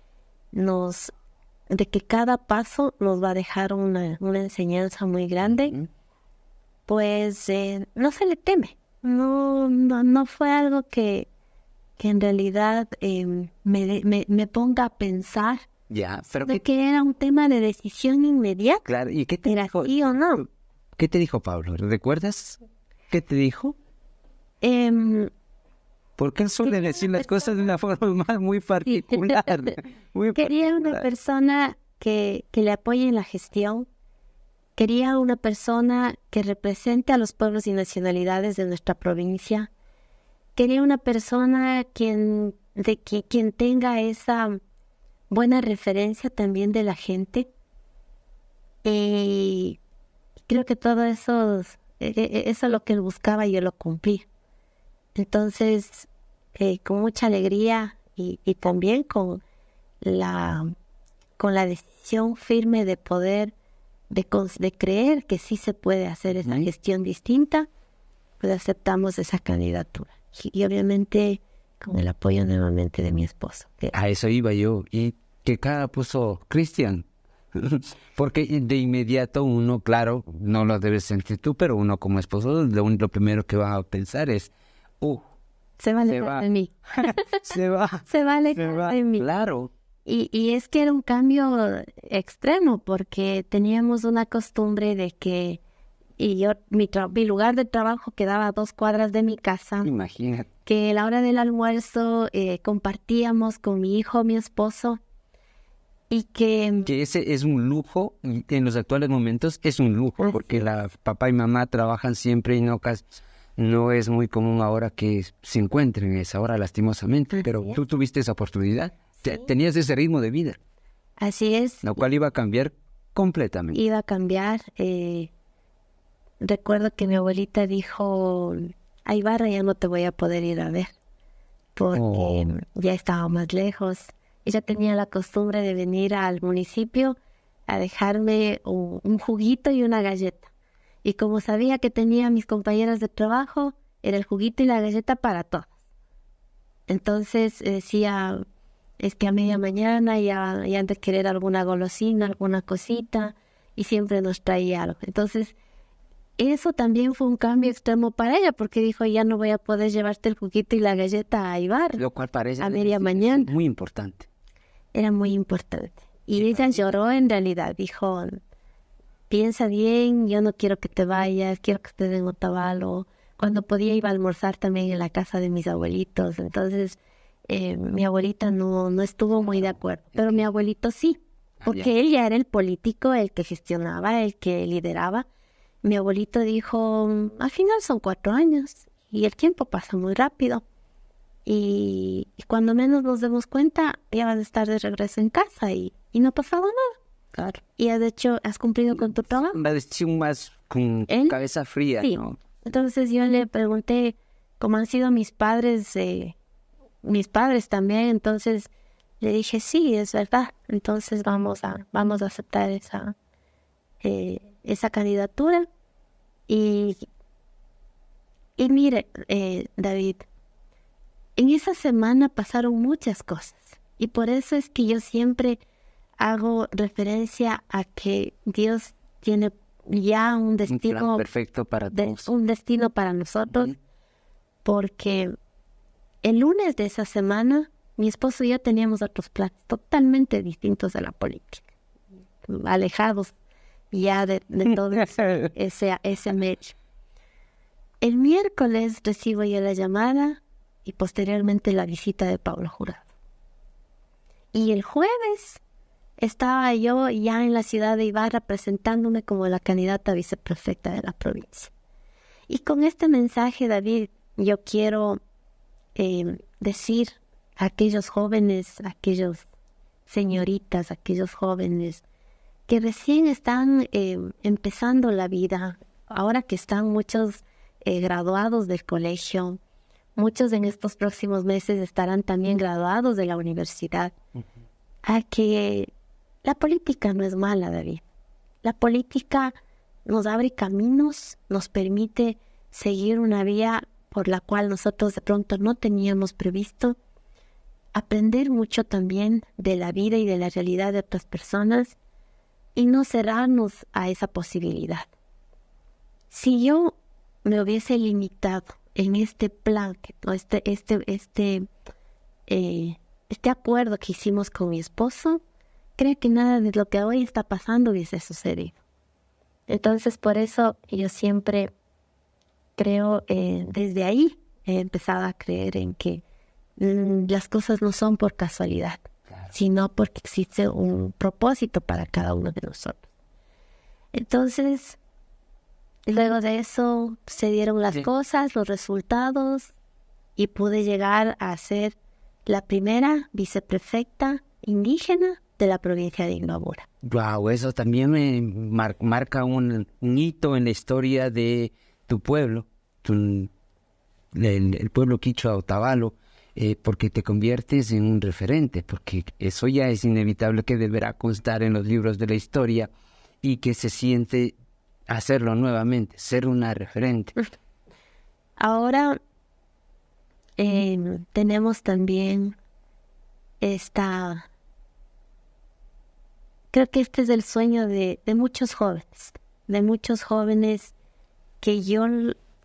de que cada paso nos va a dejar una enseñanza muy grande, pues no se le teme. No fue algo que en realidad me ponga a pensar Ya, pero de que era un tema de decisión inmediata. claro, ¿y qué te ¿Era dijo? sí o no? ¿Qué te dijo Pablo? ¿Recuerdas qué te dijo? Porque él suele decir las cosas de una forma muy particular. Quería una persona que le apoye en la gestión. Quería una persona que represente a los pueblos y nacionalidades de nuestra provincia. Quería una persona quien tenga esa buena referencia también de la gente. Y creo que todo eso es lo que él buscaba y yo lo cumplí. Entonces, con mucha alegría y también con la decisión firme de poder, de creer que sí se puede hacer esa gestión distinta, pues aceptamos esa candidatura. Y obviamente con el apoyo nuevamente de mi esposo. A eso iba yo. ¿Y qué cara puso Cristian? Porque de inmediato uno, claro, no lo debes sentir tú, pero uno como esposo, lo primero que va a pensar es, se va a alejar de mí. Se va. Se va a alejar de mí. Claro. Y es que era un cambio extremo porque teníamos una costumbre de que mi lugar de trabajo quedaba a 2 cuadras de mi casa. Imagínate. Que a la hora del almuerzo compartíamos con mi hijo, mi esposo, y que ese es un lujo, y en los actuales momentos es un lujo, porque la papá y mamá trabajan siempre y no es muy común ahora que se encuentren a esa hora, lastimosamente, pero tú tuviste esa oportunidad, tenías ese ritmo de vida. Así es. Lo cual iba a cambiar completamente. Iba a cambiar. Recuerdo que mi abuelita dijo, a Ibarra ya no te voy a poder ir a ver, porque ya estaba más lejos. Ella tenía la costumbre de venir al municipio a dejarme un juguito y una galleta. Y como sabía que tenía a mis compañeras de trabajo, era el juguito y la galleta para todas. Entonces decía, es que a media mañana ya han de querer alguna golosina, alguna cosita, y siempre nos traía algo. Entonces, eso también fue un cambio extremo para ella, porque dijo, ya no voy a poder llevarte el juguito y la galleta a Ibarra. Lo cual para ella a media mañana. Muy importante. Era muy importante. Y ella lloró en realidad, dijo, piensa bien, yo no quiero que te vayas, quiero que estés en Otavalo. Cuando podía iba a almorzar también en la casa de mis abuelitos. Entonces, mi abuelita no estuvo muy de acuerdo, pero mi abuelito sí, porque él ya era el político, el que gestionaba, el que lideraba. Mi abuelito dijo, al final son 4 años y el tiempo pasa muy rápido. Y cuando menos nos demos cuenta, ya vas a estar de regreso en casa y no ha pasado nada. Claro. Y de hecho, has cumplido con tu trabajo. Va a decir más con cabeza fría, sí. ¿no? Entonces yo le pregunté cómo han sido mis padres también. Entonces le dije, sí, es verdad. Entonces vamos a aceptar esa candidatura. Y mire, David, en esa semana pasaron muchas cosas y por eso es que yo siempre hago referencia a que Dios tiene ya un destino plan perfecto para todos. Un destino para nosotros, porque el lunes de esa semana mi esposo y yo teníamos otros planes totalmente distintos de la política, alejados ya de todo ese medio. El miércoles recibo yo la llamada y posteriormente la visita de Pablo Jurado. Y el jueves estaba yo ya en la ciudad de Ibarra presentándome como la candidata viceprefecta de la provincia. Y con este mensaje, David, yo quiero decir a aquellos jóvenes, a aquellos señoritas, a aquellos jóvenes que recién están empezando la vida, ahora que están muchos graduados del colegio, muchos en estos próximos meses estarán también graduados de la universidad, a que la política no es mala, David. La política nos abre caminos, nos permite seguir una vía por la cual nosotros de pronto no teníamos previsto, aprender mucho también de la vida y de la realidad de otras personas y no cerrarnos a esa posibilidad. Si yo me hubiese limitado en este plan, este acuerdo que hicimos con mi esposo, creo que nada de lo que hoy está pasando hubiese sucedido. Entonces, por eso yo siempre creo, desde ahí he empezado a creer en que las cosas no son por casualidad, sino porque existe un propósito para cada uno de nosotros. Entonces, luego de eso se dieron las cosas, los resultados, y pude llegar a ser la primera viceprefecta indígena de la provincia de Imbabura. Wow, eso también me marca un hito en la historia de tu pueblo, el pueblo quichua Otavalo, porque te conviertes en un referente, porque eso ya es inevitable que deberá constar en los libros de la historia y que se siente hacerlo nuevamente, ser una referente. Ahora tenemos también creo que este es el sueño de muchos jóvenes que yo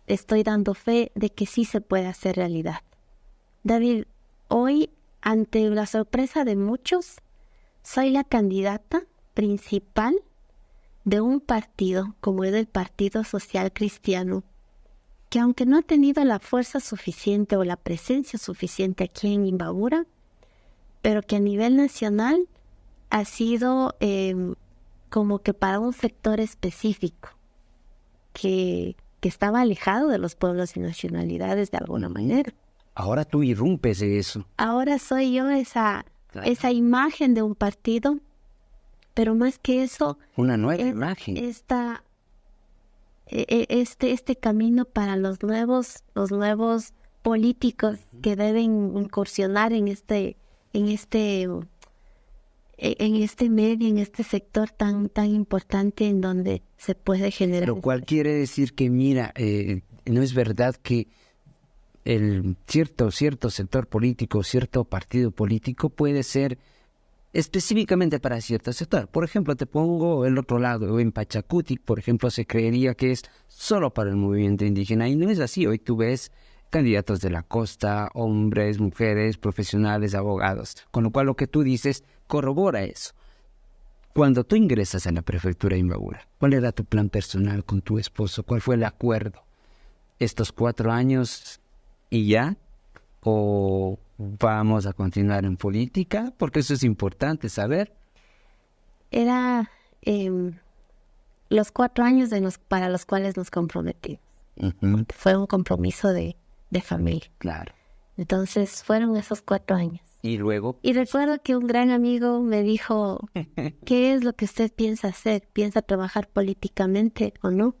estoy dando fe de que sí se puede hacer realidad. David, hoy, ante la sorpresa de muchos, soy la candidata principal de un partido, como es el Partido Social Cristiano, que aunque no ha tenido la fuerza suficiente o la presencia suficiente aquí en Imbabura, pero que a nivel nacional ha sido como que para un sector específico, que estaba alejado de los pueblos y nacionalidades de alguna manera. Ahora tú irrumpes en eso. Ahora soy yo esa imagen de un partido, pero más que eso, una nueva imagen. Este camino para los nuevos políticos que deben incursionar en este medio, en este sector tan importante en donde se puede generar. Lo cual quiere decir que, mira, no es verdad que el cierto sector político, cierto partido político puede ser específicamente para cierto sector. Por ejemplo, te pongo el otro lado. En Pachacuti, por ejemplo, se creería que es solo para el movimiento indígena y no es así. Hoy tú ves candidatos de la costa, hombres, mujeres, profesionales, abogados. Con lo cual lo que tú dices corrobora eso. Cuando tú ingresas a la prefectura de Imbabura, ¿cuál era tu plan personal con tu esposo? ¿Cuál fue el acuerdo? ¿Estos 4 años y ya? ¿O vamos a continuar en política? Porque eso es importante saber. Era los 4 años para los cuales nos comprometimos. Uh-huh. Fue un compromiso de familia. Claro. Entonces fueron esos 4 años. Y luego. Y recuerdo que un gran amigo me dijo, ¿qué es lo que usted piensa hacer? ¿Piensa trabajar políticamente o no?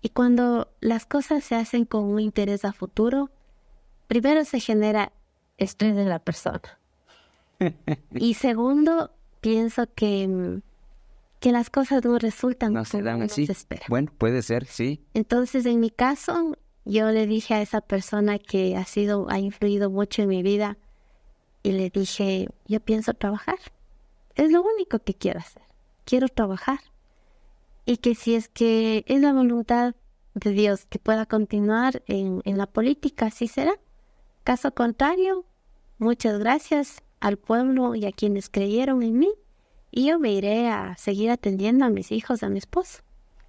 Y cuando las cosas se hacen con un interés a futuro, primero se genera estrés en la persona. Y segundo, pienso que las cosas no resultan no se dan como así. se espera. Bueno, puede ser, sí. Entonces, en mi caso, yo le dije a esa persona que ha influido mucho en mi vida, y le dije, yo pienso trabajar. Es lo único que quiero hacer. Quiero trabajar. Y que si es que es la voluntad de Dios que pueda continuar en la política, así será. Caso contrario, muchas gracias al pueblo y a quienes creyeron en mí. Y yo me iré a seguir atendiendo a mis hijos, a mi esposo.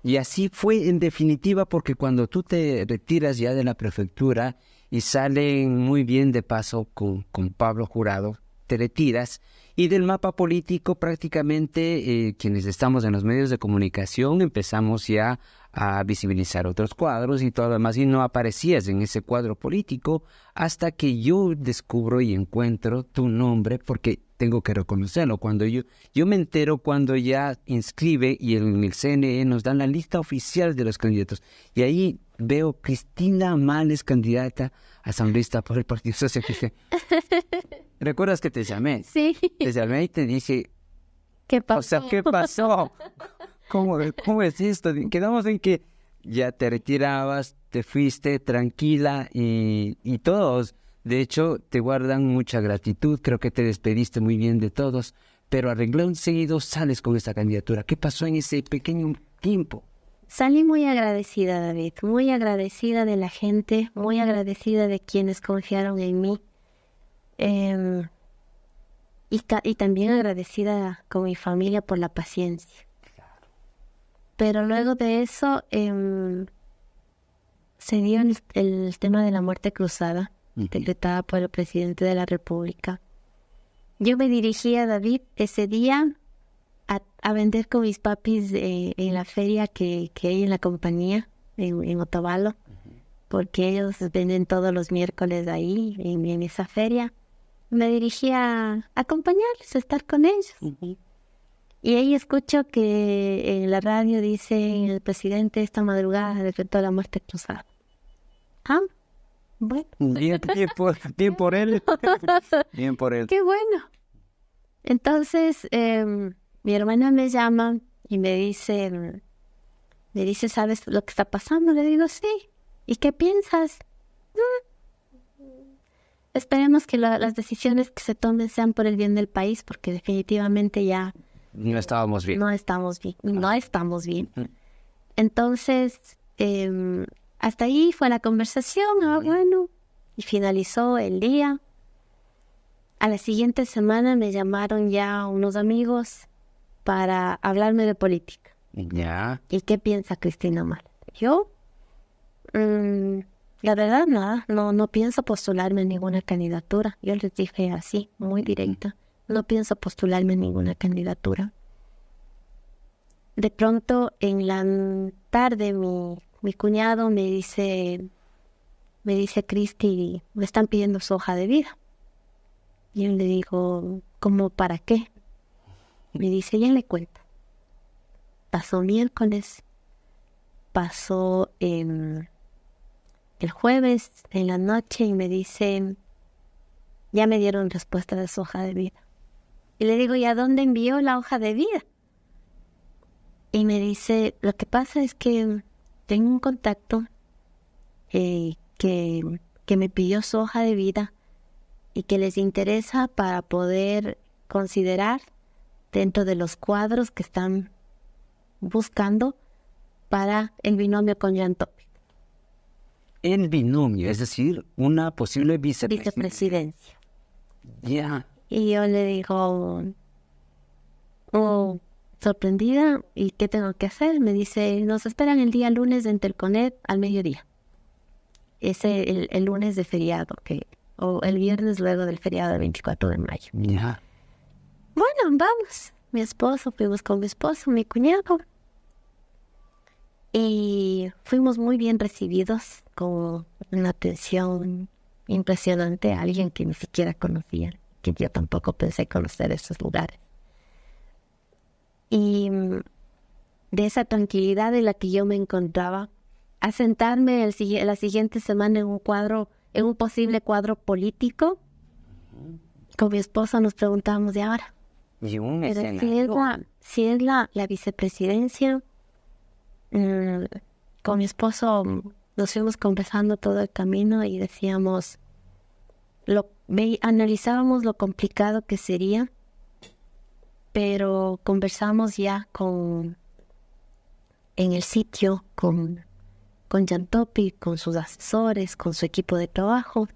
Y así fue en definitiva, porque cuando tú te retiras ya de la prefectura y salen muy bien de paso con Pablo Jurado, te retiras y del mapa político prácticamente quienes estamos en los medios de comunicación empezamos ya a visibilizar otros cuadros y todo lo demás, y no aparecías en ese cuadro político hasta que yo descubro y encuentro tu nombre, porque tengo que reconocerlo. Cuando yo me entero cuando ya inscribe y en el CNE nos dan la lista oficial de los candidatos, y ahí veo Cristina Males, candidata asambleísta por el Partido Social Cristiano. ¿Recuerdas que te llamé? Sí. Te llamé y te dije, ¿Qué pasó? o sea, ¿qué pasó? ¿Cómo es esto? Quedamos en que ya te retirabas, te fuiste tranquila y todos, de hecho, te guardan mucha gratitud. Creo que te despediste muy bien de todos, pero a renglón seguido sales con esta candidatura. ¿Qué pasó en ese pequeño tiempo? Salí muy agradecida, David, muy agradecida de la gente, muy agradecida de quienes confiaron en mí. Y también agradecida con mi familia por la paciencia. Pero luego de eso se dio el tema de la muerte cruzada, decretada por el presidente de la República. Yo me dirigí a David ese día a vender con mis papis en la feria que hay en la compañía, en Otavalo, porque ellos venden todos los miércoles ahí, en esa feria. Me dirigí a acompañarles, a estar con ellos. Y ahí escucho que en la radio dice el presidente esta madrugada decretó la muerte cruzada. Ah, bueno. Bien por él. Bien por él. Qué bueno. Entonces, mi hermana me llama y me dice, ¿sabes lo que está pasando? Le digo, sí. ¿Y qué piensas? Esperemos que las decisiones que se tomen sean por el bien del país, porque definitivamente ya no estábamos bien. No estamos bien. Entonces, hasta ahí fue la conversación, bueno, y finalizó el día. A la siguiente semana me llamaron ya unos amigos para hablarme de política. Ya. ¿Y qué piensa Cristina Mal? Yo, la verdad, nada, no pienso postularme en ninguna candidatura. Yo les dije así, muy directa, no pienso postularme en ninguna candidatura. De pronto, en la tarde, mi cuñado me dice, Cristi, me están pidiendo su hoja de vida. Y yo le digo, ¿cómo para qué? Me dice, ya le cuento. Pasó miércoles, pasó el jueves en la noche y me dice, ya me dieron respuesta de su hoja de vida. Y le digo, ¿y a dónde envió la hoja de vida? Y me dice, lo que pasa es que tengo un contacto que me pidió su hoja de vida y que les interesa para poder considerar dentro de los cuadros que están buscando para el binomio con Jan Topic. El binomio, es decir, una posible Vicepresidencia. Ya. Y yo le digo, sorprendida, ¿y qué tengo que hacer? Me dice, nos esperan el día lunes en Telconet al mediodía. Es el lunes de feriado, o el viernes luego del feriado del 24 de mayo. Ya. Bueno, vamos. Fuimos con mi esposo, mi cuñado. Y fuimos muy bien recibidos, con una atención impresionante a alguien que ni siquiera conocía, que yo tampoco pensé conocer esos lugares. Y de esa tranquilidad en la que yo me encontraba, a sentarme la siguiente semana en un posible cuadro político, con mi esposa nos preguntábamos, ¿y ahora? Y un Pero escenario. si es la vicepresidencia, con mi esposo nos fuimos conversando todo el camino y decíamos, analizábamos lo complicado que sería, pero conversamos ya en el sitio con Jan Topic, con sus asesores, con su equipo de trabajo,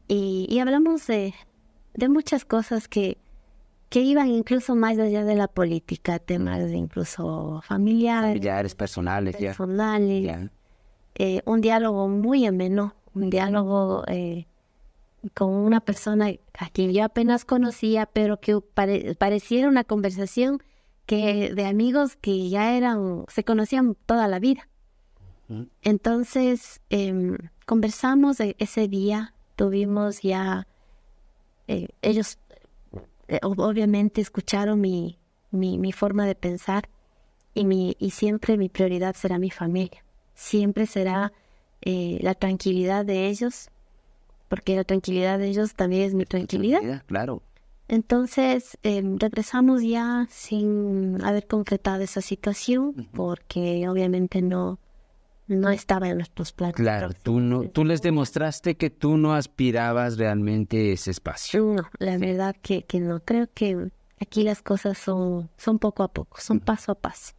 y hablamos de muchas cosas que iban incluso más allá de la política, temas incluso familiares, Personales, ya. Ya. Un diálogo muy ameno, un diálogo con una persona a quien yo apenas conocía, pero que pareciera una conversación de amigos que ya se conocían toda la vida. Entonces, conversamos ese día, tuvimos ya, ellos obviamente escucharon mi forma de pensar y siempre mi prioridad será mi familia. Siempre será la tranquilidad de ellos, porque la tranquilidad de ellos también es mi tranquilidad. Claro. Entonces, regresamos ya sin haber concretado esa situación, porque obviamente no estaba en nuestros planes. Claro, tú les demostraste que tú no aspirabas realmente a ese espacio. No, la verdad que no. Creo que aquí las cosas son poco a poco, son paso a paso.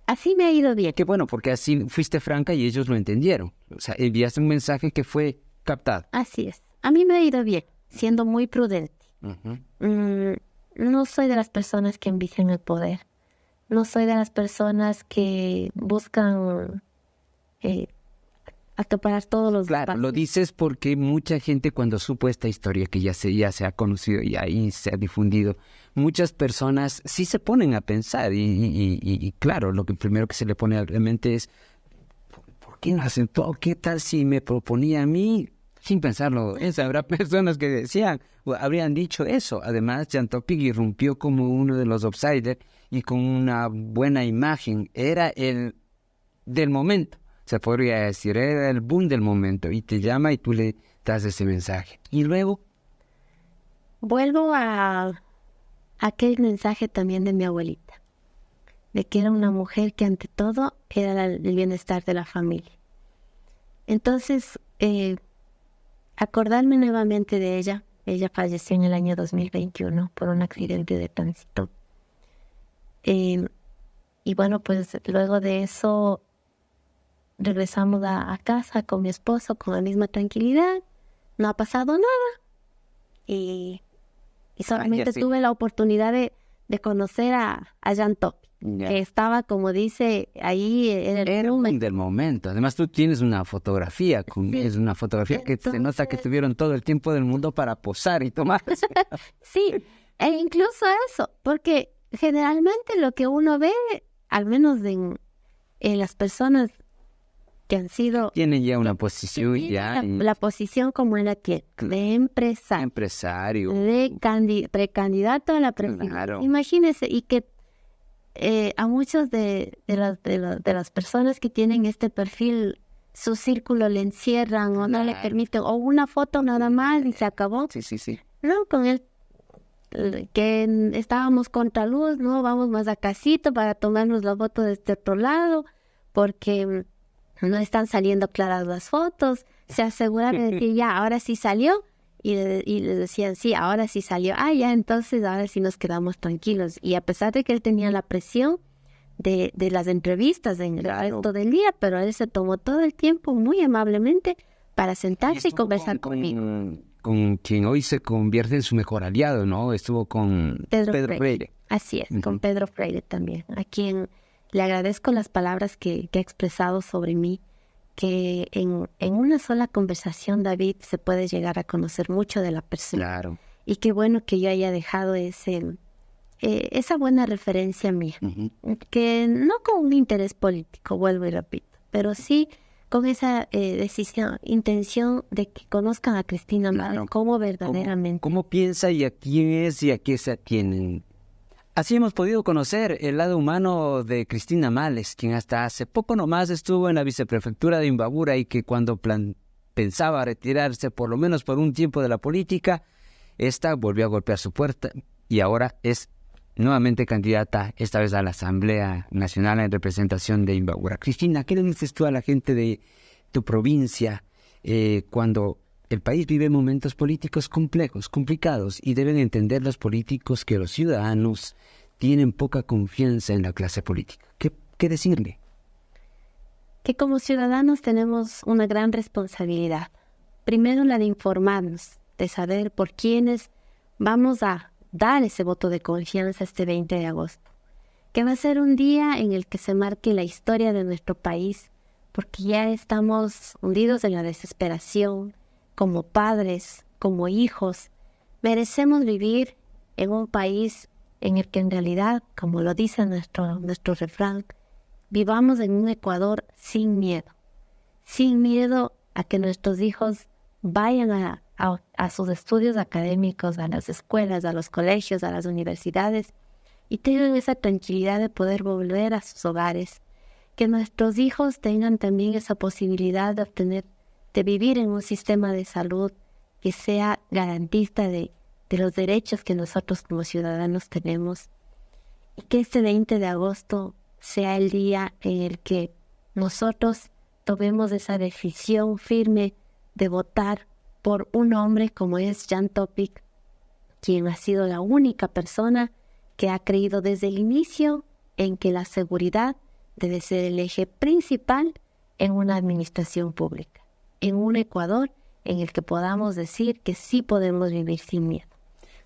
Así me ha ido bien. Qué bueno, porque así fuiste franca y ellos lo entendieron. O sea, enviaste un mensaje que fue captado. Así es. A mí me ha ido bien, siendo muy prudente. No soy de las personas que ambician el poder. No soy de las personas que buscan acaparar todos los Claro, espacios. lo dices porque mucha gente cuando supo esta historia que ya se ha conocido y ahí se ha difundido, muchas personas sí se ponen a pensar y claro, lo que primero que se le pone a la mente es ¿por qué no hacen todo? ¿Qué tal si me proponía a mí? Sin pensarlo, habrá personas que decían o habrían dicho eso. Además, Jan Topic irrumpió como uno de los outsiders y con una buena imagen. Era el del momento. Se podría decir, era el boom del momento y te llama y tú le das ese mensaje. Y luego vuelvo a aquel mensaje también de mi abuelita, de que era una mujer que ante todo era el bienestar de la familia. Entonces, acordarme nuevamente de ella falleció en el año 2021 por un accidente de tránsito. Y bueno, pues luego de eso regresamos a casa con mi esposo con la misma tranquilidad. No ha pasado nada. Y solamente tuve la oportunidad de conocer a Jan Topic, que estaba, como dice, ahí en el boom del momento. Además, tú tienes una fotografía, es una fotografía que se nota que tuvieron todo el tiempo del mundo para posar y tomar. Sí, e incluso eso, porque generalmente lo que uno ve, al menos en las personas que han sido... Tienen ya una posición ya. La posición como él la tiene, de empresario. De precandidato a la presidencia. Claro. Imagínese, y que a muchos de las personas que tienen este perfil, su círculo le encierran o no le permiten, o una foto nada más y se acabó. Sí. No, con él, que estábamos contra luz, no, vamos más a casito para tomarnos la foto de este otro lado, porque no están saliendo claras las fotos. Se aseguran de decir, ya, ahora sí salió. Y le decían, sí, ahora sí salió. Ya, entonces ahora sí nos quedamos tranquilos. Y a pesar de que él tenía la presión de las entrevistas en el resto del día, pero él se tomó todo el tiempo muy amablemente para sentarse y conversar conmigo. Con quien hoy se convierte en su mejor aliado, ¿no? Estuvo con Pedro Freire. Así es, con Pedro Freire también, a quien le agradezco las palabras que ha expresado sobre mí, que en una sola conversación, David, se puede llegar a conocer mucho de la persona. Claro. Y qué bueno que yo haya dejado esa buena referencia mía, que no con un interés político, vuelvo y repito, pero sí con esa intención de que conozcan a Cristina Males como verdaderamente. ¿Cómo piensa y a quién es y a qué se atienen? Así hemos podido conocer el lado humano de Cristina Males, quien hasta hace poco nomás estuvo en la viceprefectura de Imbabura y que cuando pensaba retirarse por lo menos por un tiempo de la política, esta volvió a golpear su puerta y ahora es nuevamente candidata, esta vez a la Asamblea Nacional en representación de Imbabura. Cristina, ¿qué le dices tú a la gente de tu provincia cuando el país vive momentos políticos complejos, complicados, y deben entender los políticos que los ciudadanos tienen poca confianza en la clase política? ¿Qué decirle? Que como ciudadanos tenemos una gran responsabilidad. Primero, la de informarnos, de saber por quiénes vamos a dar ese voto de confianza este 20 de agosto, que va a ser un día en el que se marque la historia de nuestro país, porque ya estamos hundidos en la desesperación. Como padres, como hijos, merecemos vivir en un país en el que en realidad, como lo dice nuestro refrán, vivamos en un Ecuador sin miedo a que nuestros hijos vayan a sus estudios académicos, a las escuelas, a los colegios, a las universidades, y tengan esa tranquilidad de poder volver a sus hogares, que nuestros hijos tengan también esa posibilidad de vivir en un sistema de salud que sea garantista de los derechos que nosotros como ciudadanos tenemos, y que este 20 de agosto sea el día en el que nosotros tomemos esa decisión firme de votar por un hombre como es Jan Topic, quien ha sido la única persona que ha creído desde el inicio en que la seguridad debe ser el eje principal en una administración pública, en un Ecuador en el que podamos decir que sí podemos vivir sin miedo.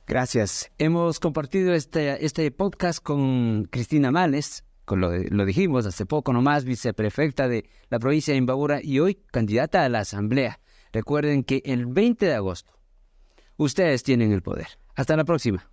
Gracias. Hemos compartido este podcast con Cristina Males, lo dijimos hace poco nomás, viceprefecta de la provincia de Imbabura y hoy candidata a la Asamblea. Recuerden que el 20 de agosto ustedes tienen el poder. Hasta la próxima.